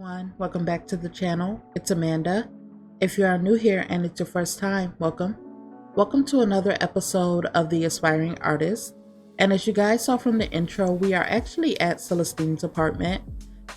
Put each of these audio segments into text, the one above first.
everyone, welcome back to the channel. It's Amanda. If you are new here and it's your first time, welcome. Welcome to another episode of The Aspiring Artist. And as you guys saw from the intro, we are actually at Celestine's apartment.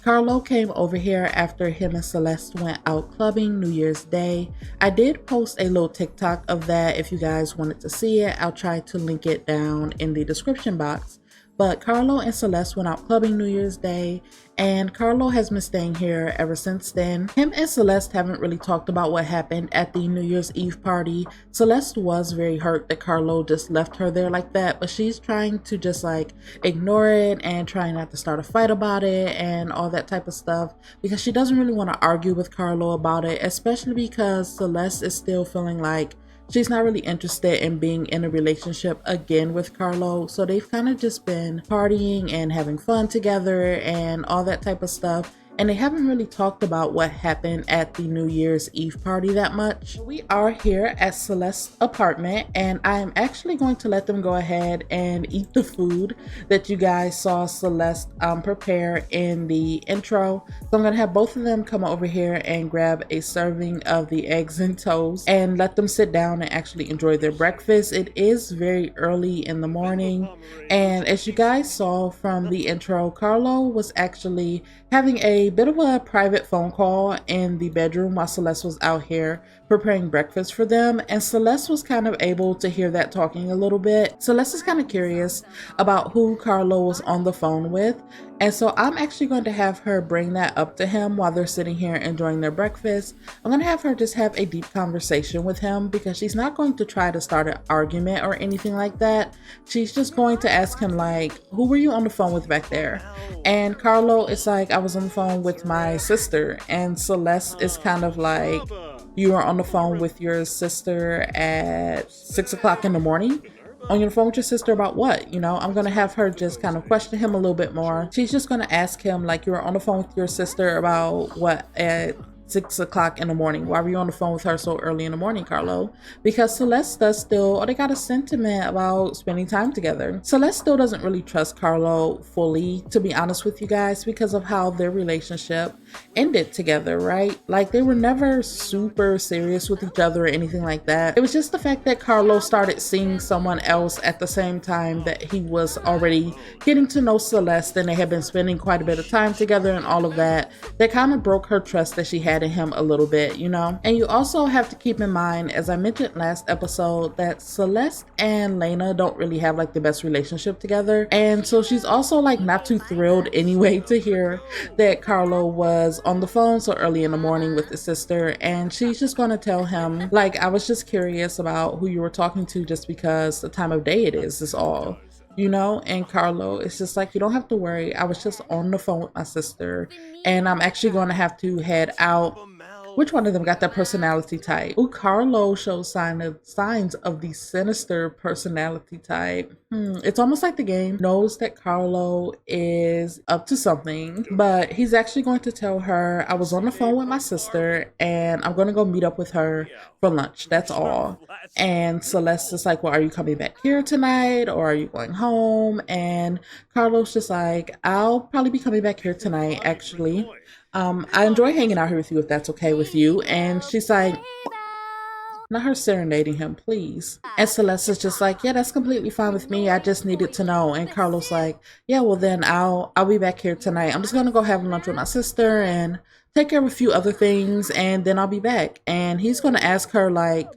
Carlo came over here after him and Celeste went out clubbing New Year's Day. I did post a little TikTok of that if you guys wanted to see it. I'll try to link it down in the description box. But Carlo and Celeste went out clubbing New Year's Day, and Carlo has been staying here ever since then. Him and Celeste haven't really talked about what happened at the New Year's Eve party. Celeste was very hurt that Carlo just left her there like that, but she's trying to just like ignore it and trying not to start a fight about it and all that type of stuff, because she doesn't really want to argue with Carlo about it, especially because Celeste is still feeling like she's not really interested in being in a relationship again with Carlo. So they've kind of just been partying and having fun together and all that type of stuff. And they haven't really talked about what happened at the New Year's Eve party that much. We are here at Celeste's apartment, and I am actually going to let them go ahead and eat the food that you guys saw Celeste prepare in the intro. So I'm going to have both of them come over here and grab a serving of the eggs and toast and let them sit down and actually enjoy their breakfast. It is very early in the morning, and as you guys saw from the intro, Carlo was actually having a bit of a private phone call in the bedroom while Celeste was out here preparing breakfast for them, and Celeste was kind of able to hear that talking a little bit. Celeste is kind of curious about who Carlo was on the phone with, and so I'm actually going to have her bring that up to him while they're sitting here enjoying their breakfast. I'm going to have her just have a deep conversation with him, because she's not going to try to start an argument or anything like that. She's just going to ask him like, who were you on the phone with back there? And Carlo is like, I was on the phone with my sister. And Celeste is kind of like, you were on the phone with your sister at 6 o'clock in the morning? On your phone with your sister about what? You know, I'm going to have her just kind of question him a little bit more. She's just going to ask him like, you were on the phone with your sister about what at 6 o'clock in the morning? Why were you on the phone with her so early in the morning, Carlo? Because Celeste does still, or they got a sentiment about spending time together. Celeste still doesn't really trust Carlo fully, to be honest with you guys, because of how their relationship ended together, right? Like, they were never super serious with each other or anything like that. It was just the fact that Carlo started seeing someone else at the same time that he was already getting to know Celeste, and they had been spending quite a bit of time together and all of that. That kind of broke her trust that she had in him a little bit, you know? And you also have to keep in mind, as I mentioned last episode, that Celeste and Lena don't really have like the best relationship together. And so she's also like not too thrilled anyway to hear that Carlo was on the phone so early in the morning with his sister. And she's just gonna tell him like, I was just curious about who you were talking to just because the time of day it is all. You know, and Carlo, it's just like, you don't have to worry. I was just on the phone with my sister, and I'm actually going to have to head out. Which one of them got that personality type? Oh, Carlo shows signs of the sinister personality type. It's almost like the game knows that Carlo is up to something, but he's actually going to tell her, I was on the phone with my sister and I'm going to go meet up with her for lunch. That's all. And Celeste is like, well, are you coming back here tonight or are you going home? And Carlo's just like, I'll probably be coming back here tonight, actually. I enjoy hanging out here with you if that's okay with you. And she's like, not her serenading him, please. And Celeste is just like, yeah, that's completely fine with me. I just needed to know. And Carlos like, yeah, well then I'll be back here tonight. I'm just gonna go have lunch with my sister and take care of a few other things, and then I'll be back. And he's gonna ask her like,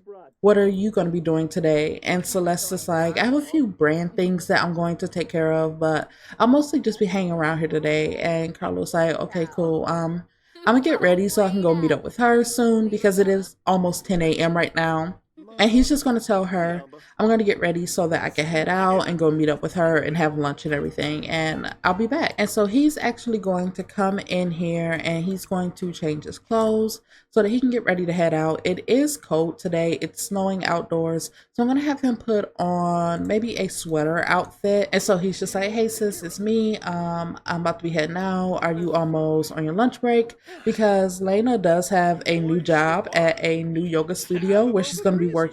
what are you going to be doing today? And Celeste is like, I have a few brand things that I'm going to take care of, but I'll mostly just be hanging around here today. And Carlos like, okay, cool. I'm gonna get ready so I can go meet up with her soon, because it is almost 10 a.m. right now. And he's just going to tell her, I'm going to get ready so that I can head out and go meet up with her and have lunch and everything, and I'll be back. And so he's actually going to come in here and he's going to change his clothes so that he can get ready to head out. It is cold today. It's snowing outdoors. So I'm going to have him put on maybe a sweater outfit. And so he's just like, hey sis, it's me. I'm about to be heading out. Are you almost on your lunch break? Because Lena does have a new job at a new yoga studio where she's going to be working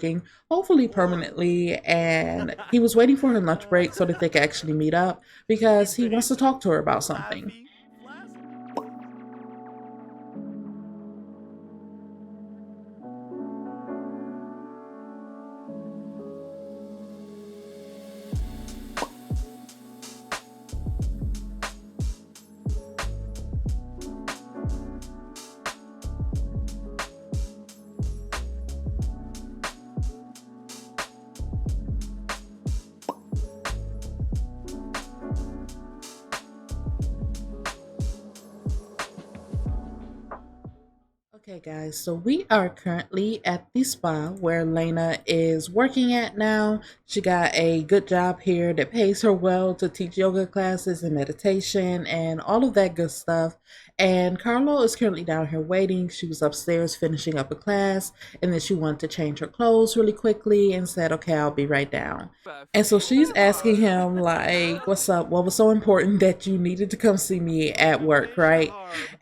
hopefully permanently, and he was waiting for her lunch break so that they could actually meet up because he wants to talk to her about something. Okay, guys, so we are currently at the spa where Lena is working at now. She got a good job here that pays her well to teach yoga classes and meditation and all of that good stuff. And Carlo is currently down here waiting. She was upstairs finishing up a class and then she wanted to change her clothes really quickly and said, okay, I'll be right down. And so she's asking him, like, what's up? What was so important that you needed to come see me at work, right?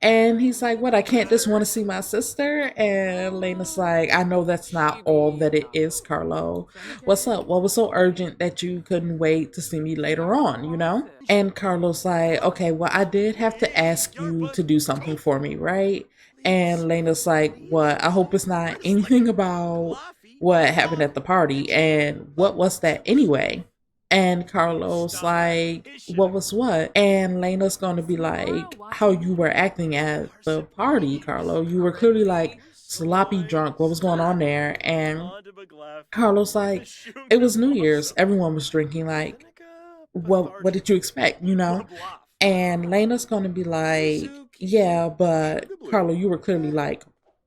And he's like, what? I can't just want to see my sister? And Lena's like, I know that's not all that it is, Carlo. What's up? What was so urgent that you couldn't wait to see me later on, you know? And Carlos like, okay, well, I did have to ask you to do something for me, right? And Lena's like, what? I hope it's not anything about what happened at the party. And what was that anyway? And Carlos like, what was what? And Lena's gonna be like, how you were acting at the party, Carlo. You were clearly like sloppy drunk. What was going on there? And Carlos like, it was New Year's. Everyone was drinking. Like, what did you expect? You know? And Lena's gonna be like, yeah, but Carlo, you were clearly like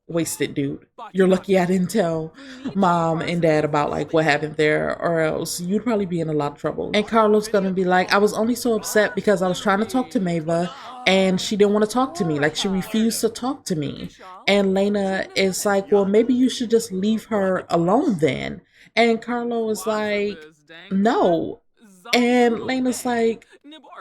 wasted, dude. You're lucky I didn't tell mom and dad about like what happened there, or else you'd probably be in a lot of trouble. And Carlo's gonna be like, I was only so upset because I was trying to talk to Mava and she didn't want to talk to me. Like she refused to talk to me. And Lena is like, well, maybe you should just leave her alone then. And Carlo is like, no. And Lena's like,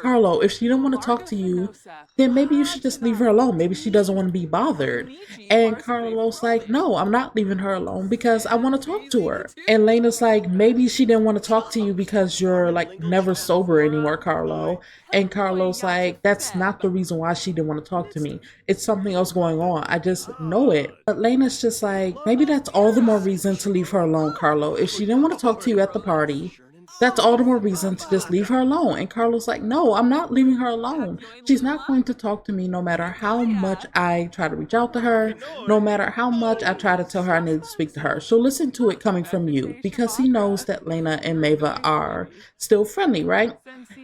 Carlo, if she don't want to talk to you, then maybe you should just leave her alone. Maybe she doesn't want to be bothered. And Carlos like, no, I'm not leaving her alone because I want to talk to her. And Lena's like, maybe she didn't want to talk to you because you're like never sober anymore, Carlo. And Carlos like, that's not the reason why she didn't want to talk to me. It's something else going on. I just know it. But Lena's just like, maybe that's all the more reason to leave her alone, Carlo. If she didn't want to talk to you at the party, that's all the more reason to just leave her alone. And Carlos like, no, I'm not leaving her alone. She's not going to talk to me no matter how much I try to reach out to her, no matter how much I try to tell her I need to speak to her. She'll listen to it coming from you because he knows that Lena and Mava are still friendly, right?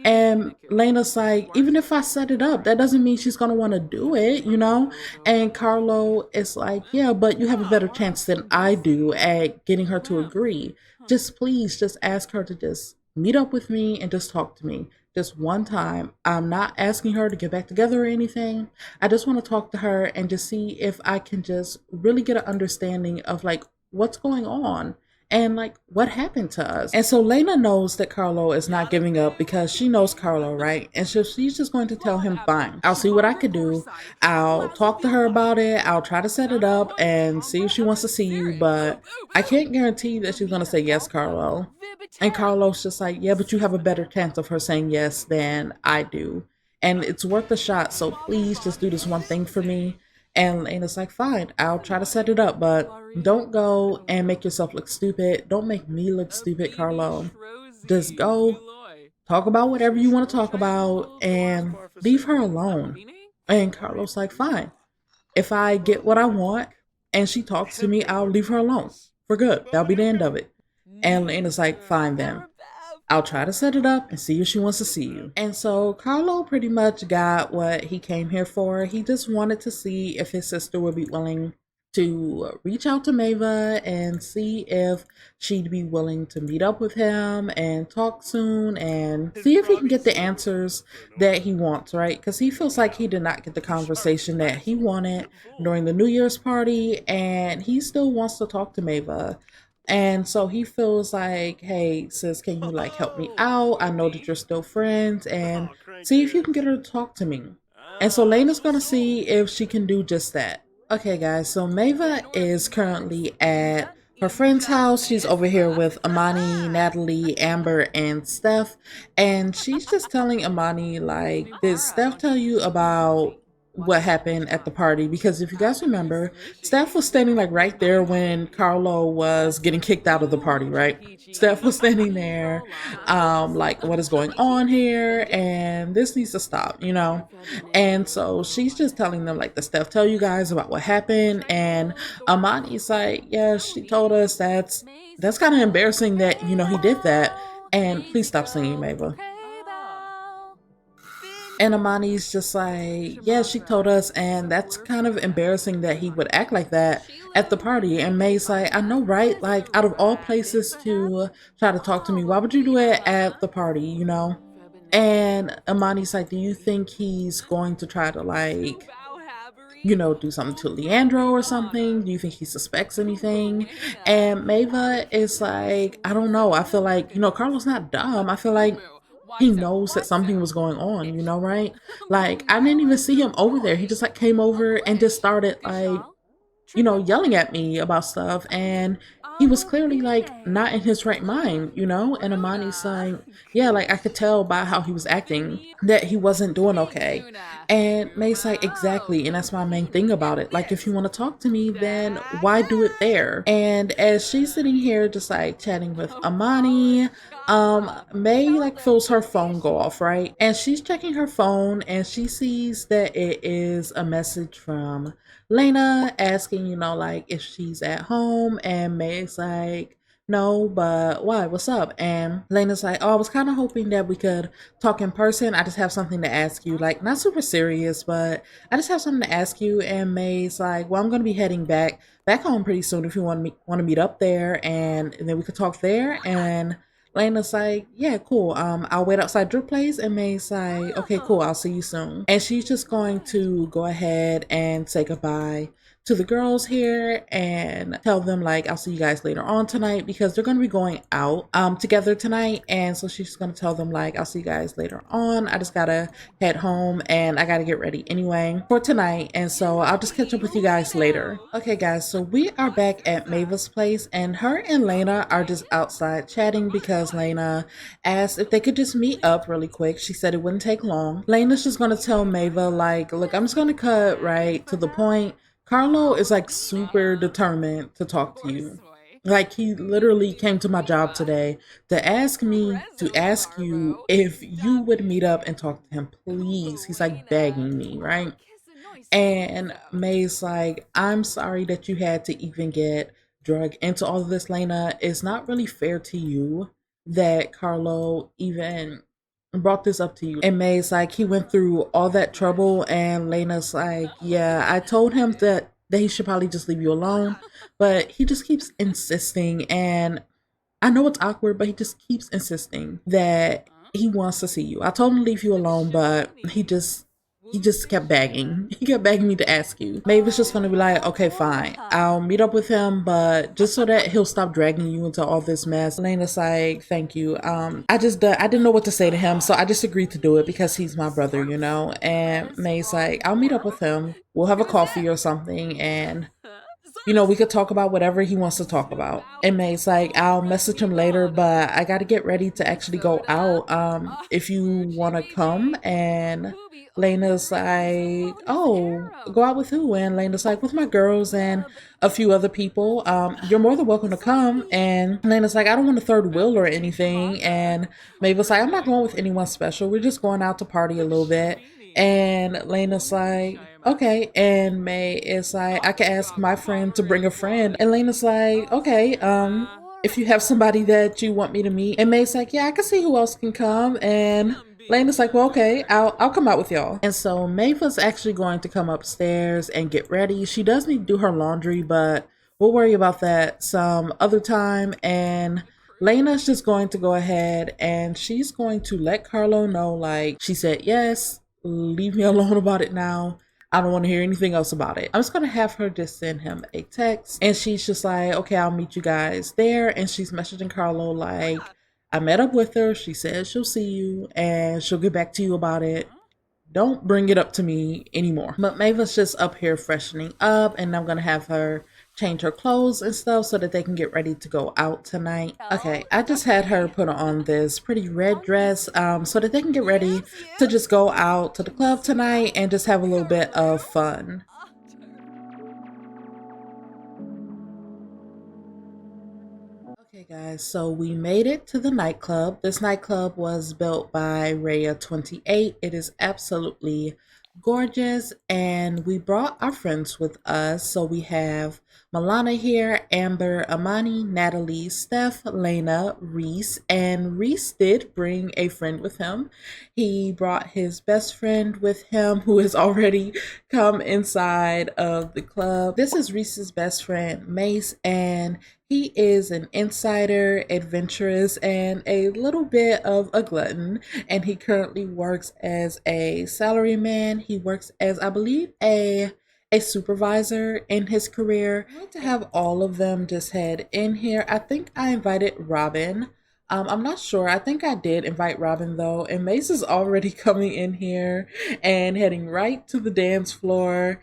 And Lena's like, even if I set it up, that doesn't mean she's going to want to do it, you know? And Carlo is like, yeah, but you have a better chance than I do at getting her to agree. Just please, just ask her to just meet up with me and just talk to me. Just one time. I'm not asking her to get back together or anything. I just want to talk to her and just see if I can just really get an understanding of like what's going on and like what happened to us. And so Lena knows that Carlo is not giving up because she knows Carlo, right? And so she's just going to tell him, fine, I'll see what I could do. I'll talk to her about it. I'll try to set it up and see if she wants to see you, but I can't guarantee that she's going to say yes, Carlo. And Carlos just like, yeah, but you have a better chance of her saying yes than I do. And it's worth a shot. So please just do this one thing for me. And Lena's like, fine, I'll try to set it up, but don't go and make yourself look stupid. Don't make me look stupid, Carlo. Just go talk about whatever you want to talk about and leave her alone. And Carlos like, fine. If I get what I want and she talks to me, I'll leave her alone for good. That'll be the end of it. And Lena's like, fine then. I'll try to set it up and see if she wants to see you. And so Carlo pretty much got what he came here for. He just wanted to see if his sister would be willing to reach out to Mava and see if she'd be willing to meet up with him and talk soon and see if he can get the answers that he wants, right? Because he feels like he did not get the conversation that he wanted during the New Year's party and he still wants to talk to Mava. And so he feels like, hey, sis, can you like help me out? I know that you're still friends and see if you can get her to talk to me. And so Lena's gonna see if she can do just that. Okay, guys, so Mava is currently at her friend's house. She's over here with Amani, Natalie, Amber, and Steph. And she's just telling Amani, like, did Steph tell you about what happened at the party? Because if you guys remember, Steph was standing like right there when Carlo was getting kicked out of the party, right? Steph was standing there, like, what is going on here? And this needs to stop, you know? And so she's just telling them, like, the Steph tell you guys about what happened. And Amani's like, yeah, she told us that's kind of embarrassing that, you know, he did that. And please stop singing, Mabel. And Amani's just like, yeah, she told us, and that's kind of embarrassing that he would act like that at the party. And May's like, I know, right? Like, out of all places to try to talk to me, why would you do it at the party, you know? And Amani's like, do you think he's going to try to, like, you know, do something to Leandro or something? Do you think he suspects anything? And Mava is like, I don't know. I feel like, you know, Carlo's not dumb. I feel like he knows that something was going on, you know, right? Like, I didn't even see him over there. He just like came over and just started like, you know, yelling at me about stuff. And he was clearly like not in his right mind, you know? And Amani's like, yeah, like I could tell by how he was acting that he wasn't doing okay. And May's like, exactly. And that's my main thing about it. Like, if you want to talk to me, then why do it there? And as she's sitting here just like chatting with Amani, May like feels her phone go off, right? And she's checking her phone and she sees that it is a message from Lena asking, you know, like if she's at home, and May's like, no, but why? What's up? And Lena's like, oh, I was kind of hoping that we could talk in person. I just have something to ask you, like not super serious, but I just have something to ask you. And May's like, well, I'm gonna be heading back home pretty soon. If you want to meet up there, and then we could talk there. And Lena's like, yeah, cool. I'll wait outside your place. And May's like, okay, cool. I'll see you soon. And she's just going to go ahead and say goodbye to the girls here and tell them like I'll see you guys later on tonight, because they're going to be going out together tonight. And so she's just going to tell them like I'll see you guys later on. I just gotta head home and I gotta get ready anyway for tonight, and so I'll just catch up with you guys later. Okay guys, so we are back at Mava's place, and her and Lena are just outside chatting because Lena asked if they could just meet up really quick. She said it wouldn't take long. Lena's just going to tell Mava like, look, I'm just going to cut right to the point. Carlo is like super determined to talk to you. Like, he literally came to my job today to ask me to ask you if you would meet up and talk to him, please. He's like begging me, right? And May's like, I'm sorry that you had to even get dragged into all of this, Lena. It's not really fair to you that Carlo even brought this up to you. And May's like, he went through all that trouble. And Lena's like, yeah, I told him that he should probably just leave you alone, but he just keeps insisting. And I know it's awkward, but he just keeps insisting that he wants to see you. I told him to leave you alone, but he just kept begging. He kept begging me to ask you. Mavis just gonna be like, okay, fine. I'll meet up with him, but just so that he'll stop dragging you into all this mess. Elena's like, thank you. I didn't know what to say to him, so I just agreed to do it because he's my brother, you know? And May's like, I'll meet up with him. We'll have a coffee or something, and you know, we could talk about whatever he wants to talk about. And May's like, I'll message him later, but I gotta get ready to actually go out. If you wanna come. And Lena's like, oh, go out with who? And Lena's like, with my girls and a few other people. You're more than welcome to come. And Lena's like, I don't want a third wheel or anything. And Mavis like, I'm not going with anyone special. We're just going out to party a little bit. And Lena's like, okay. And May is like, I can ask my friend to bring a friend. And Lena's like, okay, if you have somebody that you want me to meet. And May's like, yeah, I can see who else can come. And Lena's like, well, okay, I'll come out with y'all. And so Mava's actually going to come upstairs and get ready. She does need to do her laundry, but we'll worry about that some other time. And Lena's just going to go ahead and she's going to let Carlo know, like, she said yes, leave me alone about it now. I don't want to hear anything else about it. I'm just going to have her just send him a text. And she's just like, okay, I'll meet you guys there. And she's messaging Carlo like, I met up with her. She said she'll see you and she'll get back to you about it. Don't bring it up to me anymore. But Maven's just up here freshening up, and I'm gonna have her change her clothes and stuff so that they can get ready to go out tonight. Okay, I just had her put on this pretty red dress so that they can get ready to just go out to the club tonight and just have a little bit of fun. Okay guys, so we made it to the nightclub. This nightclub was built by Raya 28. It is absolutely gorgeous, and we brought our friends with us. So we have Milana here, Amber, Amani, Natalie, Steph, Lena, Reese, and Reese did bring a friend with him. He brought his best friend with him who has already come inside of the club. This is Reese's best friend, Mace, and he is an insider, adventurous, and a little bit of a glutton. And he currently works as a salaryman. He works as, I believe, a supervisor in his career. I want to have all of them just head in here. I think I invited Robin. I'm not sure. I think I did invite Robin though. And Mace is already coming in here and heading right to the dance floor.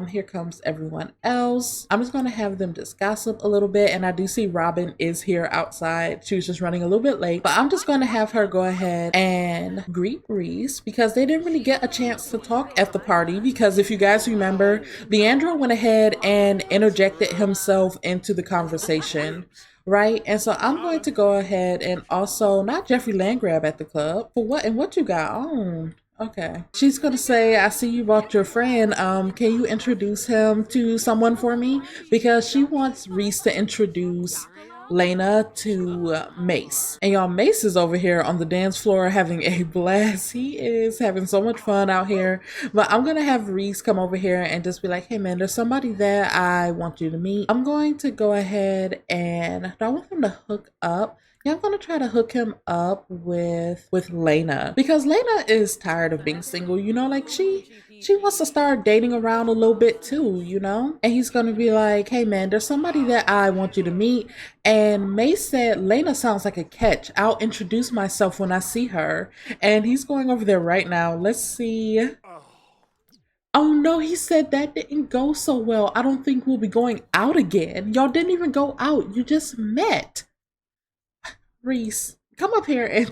Here comes everyone else. I'm just gonna have them just gossip a little bit, and I do see Robin is here outside. She was just running a little bit late, but I'm just gonna have her go ahead and greet Reese because they didn't really get a chance to talk at the party. Because if you guys remember, Leandro went ahead and interjected himself into the conversation. Right, and so I'm going to go ahead and also not Jeffrey Landgrab at the club for what and what you got on. Okay. She's gonna say, I see you brought your friend. Can you introduce him to someone for me? Because she wants Reese to introduce Lena to Mace. And y'all, Mace is over here on the dance floor having a blast. He is having so much fun out here. But I'm gonna have Reese come over here and just be like, hey man, there's somebody that I want you to meet. I'm going to go ahead and do I want him to hook up? Yeah, I'm gonna try to hook him up with Lena because Lena is tired of being single. You know, like she wants to start dating around a little bit too. You know, and he's gonna be like, "Hey man, there's somebody that I want you to meet." And May said, "Lena sounds like a catch. I'll introduce myself when I see her." And he's going over there right now. Let's see. Oh no, he said that didn't go so well. I don't think we'll be going out again. Y'all didn't even go out. You just met. Reese, come up here and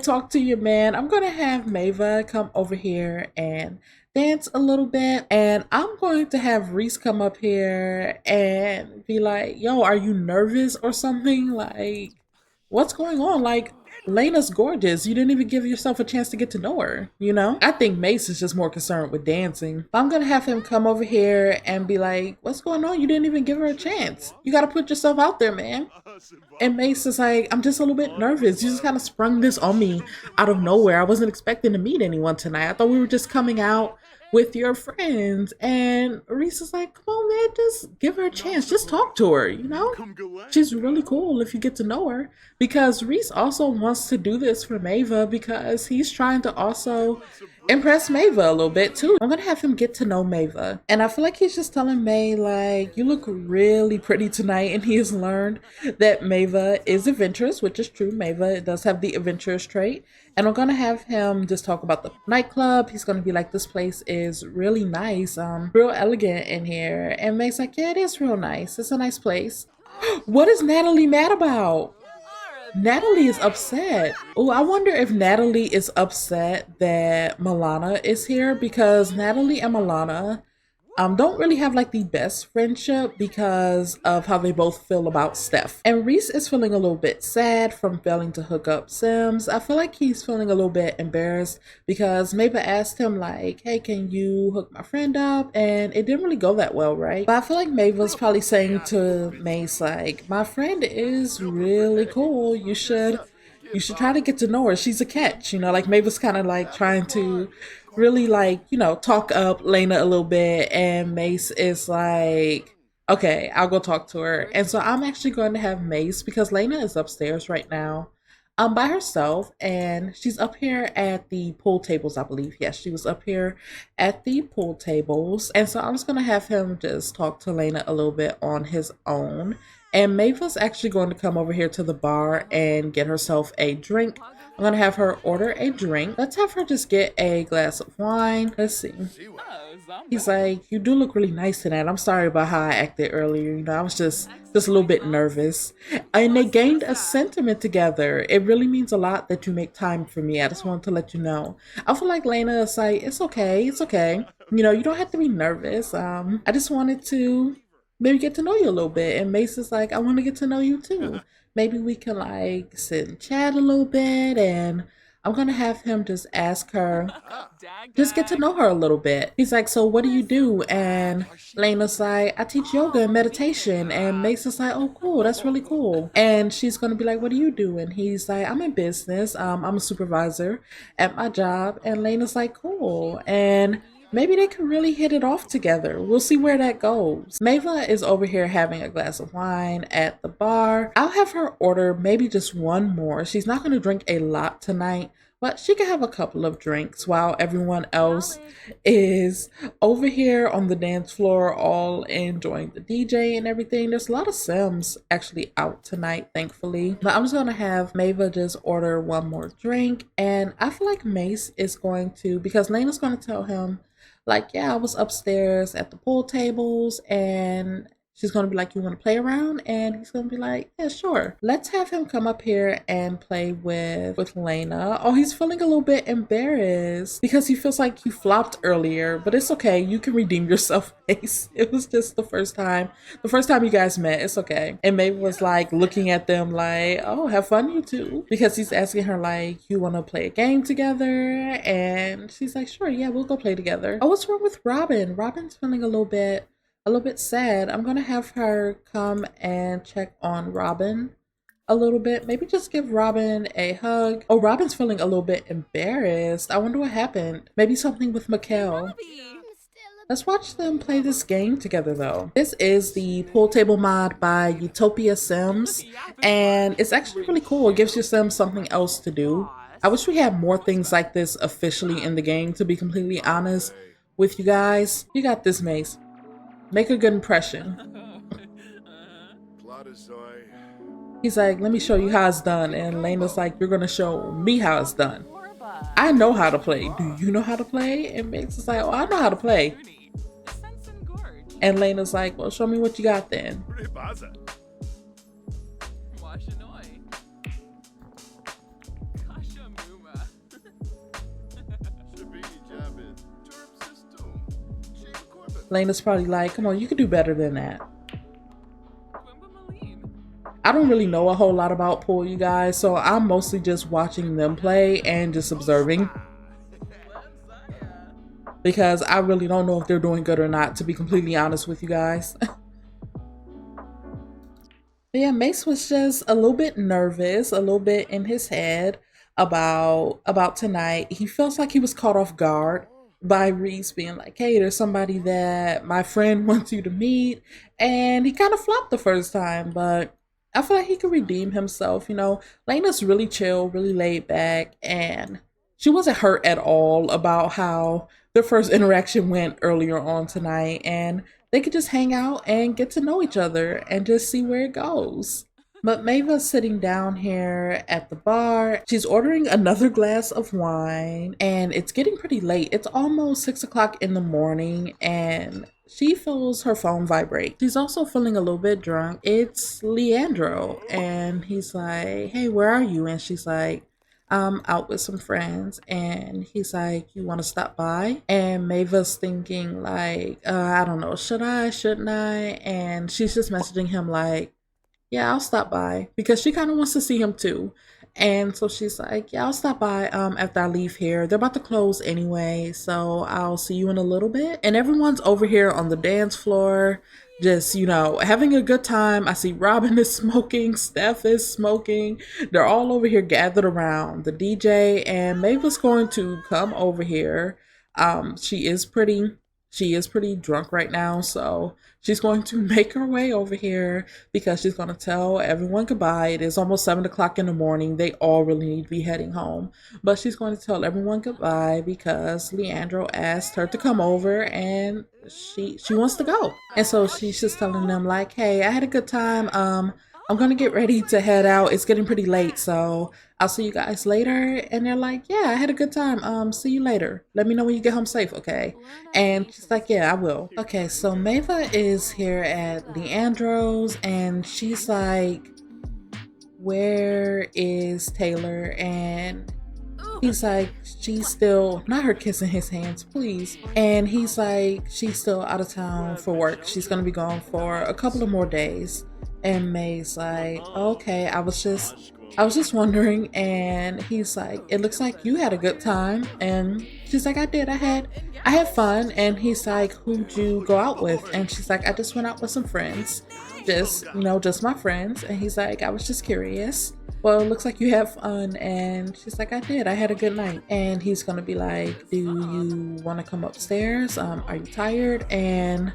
talk to your man. I'm gonna have Mava come over here and dance a little bit, and I'm going to have Reese come up here and be like, "Yo, are you nervous or something? Like, what's going on? Like, Lena's gorgeous. You didn't even give yourself a chance to get to know her, you know?" I think Mace is just more concerned with dancing. But I'm gonna have him come over here and be like, "What's going on? You didn't even give her a chance. You gotta put yourself out there, man." And Mace is like, "I'm just a little bit nervous. You just kind of sprung this on me out of nowhere. I wasn't expecting to meet anyone tonight. I thought we were just coming out with your friends." And Reese is like, "Come on, man, just give her a chance. Just talk to her, you know? She's really cool if you get to know her." Because Reese also wants to do this for Mava because he's trying to also impress Mava a little bit too. I'm gonna have him get to know Mava. And I feel like he's just telling May, like, "You look really pretty tonight." And he has learned that Mava is adventurous, which is true. Mava does have the adventurous trait. And I'm gonna have him just talk about the nightclub. He's gonna be like, "This place is really nice, real elegant in here." And May's like, "Yeah, it is real nice. It's a nice place." What is Natalie mad about? Natalie is upset. Oh, I wonder if Natalie is upset that Milana is here because Natalie and Milana don't really have like the best friendship because of how they both feel about Steph. And Reese is feeling a little bit sad from failing to hook up Sims. I feel like he's feeling a little bit embarrassed because Mava asked him like, "Hey, can you hook my friend up?" And it didn't really go that well, right? But I feel like Mava's probably saying to Mace like, "My friend is really cool. You should try to get to know her. She's a catch." You know, like Mava's kind of like trying to really like, talk up Lena a little bit. And Mace is like, "Okay, I'll go talk to her." And so I'm actually going to have Mace because Lena is upstairs right now. By herself, and she's up here at the pool tables, I believe. Yes, she was up here at the pool tables. And so I'm just gonna have him just talk to Lena a little bit on his own. And Mava's actually going to come over here to the bar and get herself a drink. I'm gonna have her order a drink. Let's have her just get a glass of wine. Let's see. He's like, "You do look really nice tonight. I'm sorry about how I acted earlier. I was just a little bit nervous." And they gained a sentiment together. "It really means a lot that you make time for me. I just wanted to let you know." I feel like Lena is like, "It's okay, it's okay. You don't have to be nervous. I just wanted to maybe get to know you a little bit." And Mace is like, "I want to get to know you too. Maybe we can like sit and chat a little bit, and I'm gonna have him just ask her, just get to know her a little bit. He's like, so what do you do? And Lena's like, I teach yoga and meditation. And Mason's like, oh, cool, that's really cool. And she's gonna be like, what do you do? And he's like, I'm in business. I'm a supervisor at my job. And Lena's like, cool. And maybe they can really hit it off together. We'll see where that goes. Mava is over here having a glass of wine at the bar. I'll have her order maybe just one more. She's not going to drink a lot tonight, but she can have a couple of drinks while everyone else is over here on the dance floor, all enjoying the DJ and everything. There's a lot of Sims actually out tonight, thankfully. But I'm just gonna have Mava just order one more drink, and I feel like Mace is going to, because Lena's gonna tell him, like, yeah, I was upstairs at the pool tables, and she's gonna be like, you wanna play around? And he's gonna be like, yeah, sure. Let's have him come up here and play with Lena. Oh, he's feeling a little bit embarrassed because he feels like he flopped earlier, but it's okay. You can redeem yourself, Ace. It was just the first time you guys met. It's okay. And Maeve was like looking at them like, oh, have fun, you two. Because he's asking her like, you wanna play a game together? And she's like, sure, yeah, we'll go play together. Oh, what's wrong with Robin? Robin's feeling a little bit sad. I'm gonna have her come and check on Robin a little bit. Maybe just give Robin a hug. Oh, Robin's feeling a little bit embarrassed. I wonder what happened. Maybe something with Mikkel. Let's watch them play this game together though. This is the pool table mod by Utopia Sims, and it's actually really cool. It gives your Sims something else to do. I wish we had more things like this officially in the game, to be completely honest with you guys. You got this, Mace. Make a good impression. He's like, let me show you how it's done. And Lena's like, you're gonna show me how it's done. I know how to play. Do you know how to play? And Max is like, oh, I know how to play. And Lena's like, well, show me what you got then. Lena's probably like, come on, you can do better than that. I don't really know a whole lot about pool, you guys, so I'm mostly just watching them play and just observing. Because I really don't know if they're doing good or not, to be completely honest with you guys. But yeah, Mace was just a little bit nervous, a little bit in his head about tonight. He feels like he was caught off guard by Reese being like, hey, there's somebody that my friend wants you to meet. And he kind of flopped the first time, but I feel like he could redeem himself. You know, Lena's really chill, really laid back, and she wasn't hurt at all about how their first interaction went earlier on tonight, and they could just hang out and get to know each other and just see where it goes. But Mava's sitting down here at the bar. She's ordering another glass of wine, and it's getting pretty late. It's almost 6 o'clock in the morning, and she feels her phone vibrate. She's also feeling a little bit drunk. It's Leandro, and he's like, hey, where are you? And she's like, I'm out with some friends. And he's like, you want to stop by? And Mava's thinking like, I don't know, should I, shouldn't I? And she's just messaging him like, yeah, I'll stop by, because she kind of wants to see him too. And so she's like, yeah, I'll stop by after I leave here. They're about to close anyway, so I'll see you in a little bit. And everyone's over here on the dance floor, just, you know, having a good time. I see Robin is smoking, Steph is smoking. They're all over here gathered around the DJ, and Mava's going to come over here. She is pretty drunk right now, so she's going to make her way over here because she's going to tell everyone goodbye. It is almost 7 o'clock in the morning. They all really need to be heading home, but she's going to tell everyone goodbye because Leandro asked her to come over, and she wants to go. And so she's just telling them like, hey, I had a good time. I'm gonna get ready to head out. It's getting pretty late, so I'll see you guys later. And they're like, yeah, I had a good time. See you later. Let me know when you get home safe, okay? And she's like, yeah, I will. Okay, so Mava is here at Leandro's, and she's like, where is Taylor? And he's like, she's still, not her kissing his hands, please. And he's like, she's still out of town for work. She's gonna be gone for a couple of more days. And May's like, okay, I was just I was just wondering, and he's like, it looks like you had a good time. And she's like, I did. I had fun. And he's like, who'd you go out with? And she's like, I just went out with some friends. Just my friends. And he's like, I was just curious. Well, it looks like you had fun. And she's like, I did. I had a good night. And he's gonna be like, do you want to come upstairs? Are you tired? And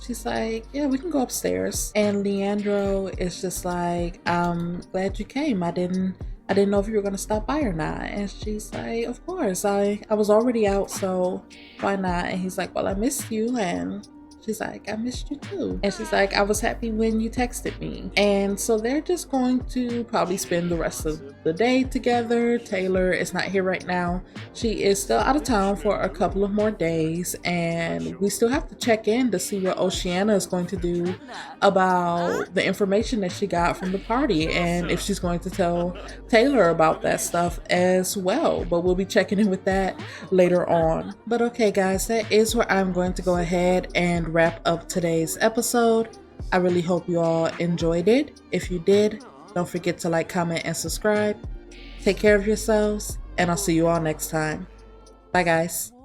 she's like, yeah, we can go upstairs. And Leandro is just like, I'm glad you came. I didn't know if you were gonna stop by or not. And she's like, of course. I was already out, so why not? And he's like, well, I missed you. And she's like, I missed you too. And she's like, I was happy when you texted me. And so they're just going to probably spend the rest of the day together. Taylor is not here right now. She is still out of town for a couple of more days. And we still have to check in to see what Oceana is going to do about the information that she got from the party. And if she's going to tell Taylor about that stuff as well. But we'll be checking in with that later on. But okay, guys, that is where I'm going to go ahead and wrap up today's episode. I really hope you all enjoyed it. If you did, don't forget to like, comment, and subscribe. Take care of yourselves, and I'll see you all next time. Bye, guys.